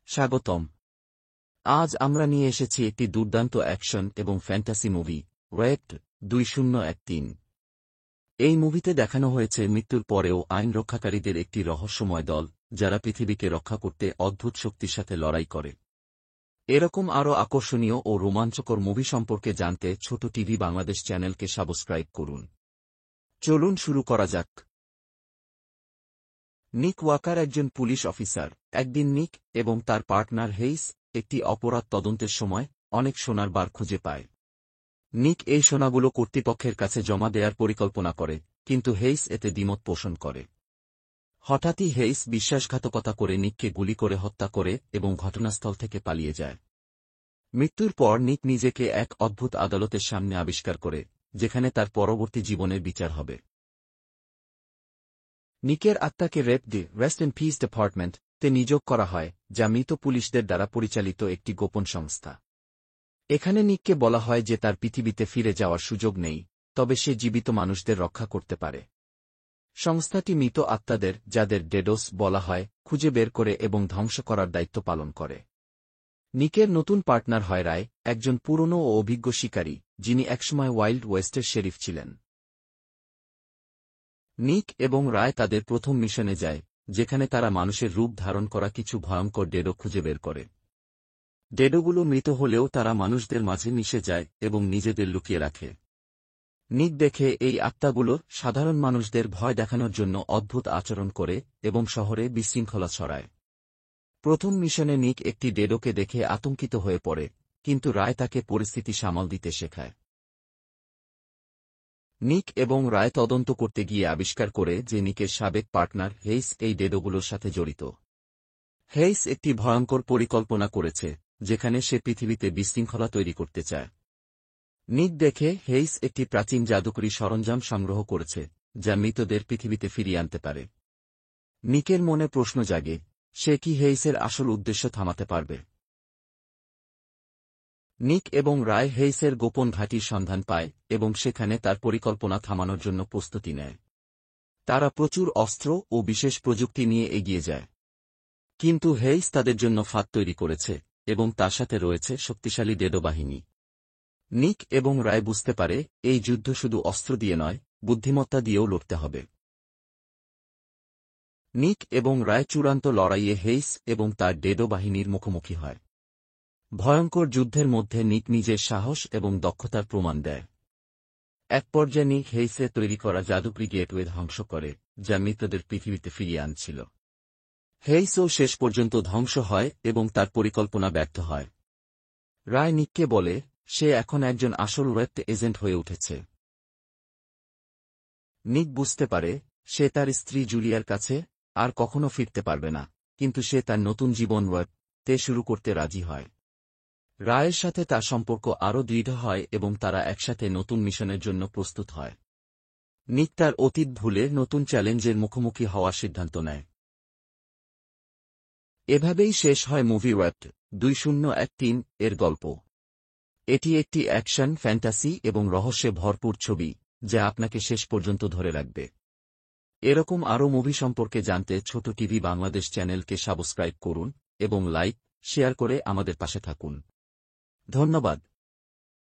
স্বাগতম। আজ আমরা নিয়ে এসেছি একটি দুর্দান্ত অ্যাকশন এবং ফ্যান্টাসি মুভি, রেড 2013। এই মুভিতে দেখানো হয়েছে মৃত্যুর পরেও আইন রক্ষাকারীদের একটি রহস্যময় দল, যারা পৃথিবীকে রক্ষা করতে অদ্ভুত শক্তির সাথে লড়াই করে। এরকম আরও আকর্ষণীয় ও রোমাঞ্চকর মুভি সম্পর্কে জানতে ছোট টিভি বাংলাদেশ চ্যানেলকে সাবস্ক্রাইব করুন। চলুন শুরু করা যাক। নিক ওয়াকার একজন পুলিশ অফিসার। একদিন নিক এবং তার পার্টনার হেইস একটি অপরাধ তদন্তের সময় অনেক সোনার বার খুঁজে পায়। নিক এই সোনাগুলো কর্তৃপক্ষের কাছে জমা দেওয়ার পরিকল্পনা করে, কিন্তু হেইস এতে দ্বিমত পোষণ করে। হঠাৎই হেইস বিশ্বাসঘাতকতা করে নিককে গুলি করে হত্যা করে এবং ঘটনাস্থল থেকে পালিয়ে যায়। মৃত্যুর পর নিক নিজেকে এক অদ্ভুত আদালতের সামনে আবিষ্কার করে, যেখানে তার পরবর্তী জীবনের বিচার হবে। নিকের আত্মাকে rape the rest in peace department তে নিয়োগ করা হয়, যা মৃত পুলিশদের দ্বারা পরিচালিত একটি গোপন সংস্থা। এখানে নিককে বলা হয় যে তার পৃথিবীতে ফিরে যাওয়ার সুযোগ নেই, তবে সে জীবিত মানুষদের রক্ষা করতে পারে। সংস্থাটি মৃত আত্মাদের, যাদের ডেডোস বলা হয়, খুঁজে বের করে এবং ধ্বংস করার দায়িত্ব পালন করে। নিকের নতুন পার্টনার হয় রায়, একজন পুরনো ও অভিজ্ঞ শিকারী, যিনি একসময় ওয়াইল্ড ওয়েস্টের শেরিফ ছিলেন। নিক এবং রায় তাদের প্রথম মিশনে যায়, যেখানে তারা মানুষের রূপ ধারণ করা কিছু ভয়ঙ্কর ডেডো খুঁজে বের করে। ডেডোগুলো মৃত হলেও তারা মানুষদের মাঝে মিশে যায় এবং নিজেদের লুকিয়ে রাখে। নিক দেখে এই আত্মাগুলো সাধারণ মানুষদের ভয় দেখানোর জন্য অদ্ভুত আচরণ করে এবং শহরে বিশৃঙ্খলা ছড়ায়। প্রথম মিশনে নিক একটি ডেডোকে দেখে আতঙ্কিত হয়ে পড়ে, কিন্তু রায় তাকে পরিস্থিতি সামাল দিতে শেখায়। নিক এবং রায় তদন্ত করতে গিয়ে আবিষ্কার করে যে নিকের সাবেক পার্টনার হেইস এই ডেডোগুলোর সাথে জড়িত। হেইস একটি ভয়ঙ্কর পরিকল্পনা করেছে, যেখানে সে পৃথিবীতে বিশৃঙ্খলা তৈরি করতে চায়। নিক দেখে হেইস একটি প্রাচীন জাদুকরী সরঞ্জাম সংগ্রহ করেছে, যা মৃতদের পৃথিবীতে ফিরিয়ে আনতে পারে। নিকের মনে প্রশ্ন জাগে, সে কি হেইসের আসল উদ্দেশ্য থামাতে পারবে? নিক এবং রায় হেইসের গোপন ঘাঁটির সন্ধান পায় এবং সেখানে তার পরিকল্পনা থামানোর জন্য প্রস্তুতি নেয়। তারা প্রচুর অস্ত্র ও বিশেষ প্রযুক্তি নিয়ে এগিয়ে যায়। কিন্তু হেইস তাদের জন্য ফাঁদ তৈরি করেছে এবং তার সাথে রয়েছে শক্তিশালী ডেডো বাহিনী। নিক এবং রায় বুঝতে পারে, এই যুদ্ধ শুধু অস্ত্র দিয়ে নয়, বুদ্ধিমত্তা দিয়েও লড়তে হবে। নিক এবং রায় চূড়ান্ত লড়াইয়ে হেইস এবং তার ডেডো বাহিনীর মুখোমুখি হয়। ভয়ঙ্কর যুদ্ধের মধ্যে নিক নিজের সাহস এবং দক্ষতার প্রমাণ দেয়। এক পর্যায়ে নিক হেইসে তৈরি করা জাদুকরী গেটওয়ে ধ্বংস করে, যা মৃতদের পৃথিবীতে ফিরিয়ে আনছিল। হেইসও শেষ পর্যন্ত ধ্বংস হয় এবং তার পরিকল্পনা ব্যর্থ হয়। রায় নিককে বলে, সে এখন একজন আসল ওয়েব এজেন্ট হয়ে উঠেছে। নিক বুঝতে পারে, সে তার স্ত্রী জুলিয়ার কাছে আর কখনো ফিরতে পারবে না, কিন্তু সে তার নতুন জীবন ওয়েব শুরু করতে রাজি হয়। রায়ের সাথে তার সম্পর্ক আরও দৃঢ় হয় এবং তারা একসাথে নতুন মিশনের জন্য প্রস্তুত হয়। নিক তার অতীত ভুলে নতুন চ্যালেঞ্জের মুখোমুখি হওয়ার সিদ্ধান্ত নেয়। এভাবেই শেষ হয় মুভি রেড 2013 এর গল্প। এটি একটি অ্যাকশন, ফ্যান্টাসি এবং রহস্যে ভরপুর ছবি, যা আপনাকে শেষ পর্যন্ত ধরে রাখবে। এরকম আরও মুভি সম্পর্কে জানতে ছোট টিভি বাংলাদেশ চ্যানেলকে সাবস্ক্রাইব করুন এবং লাইক, শেয়ার করে আমাদের পাশে থাকুন। ধন্যবাদ।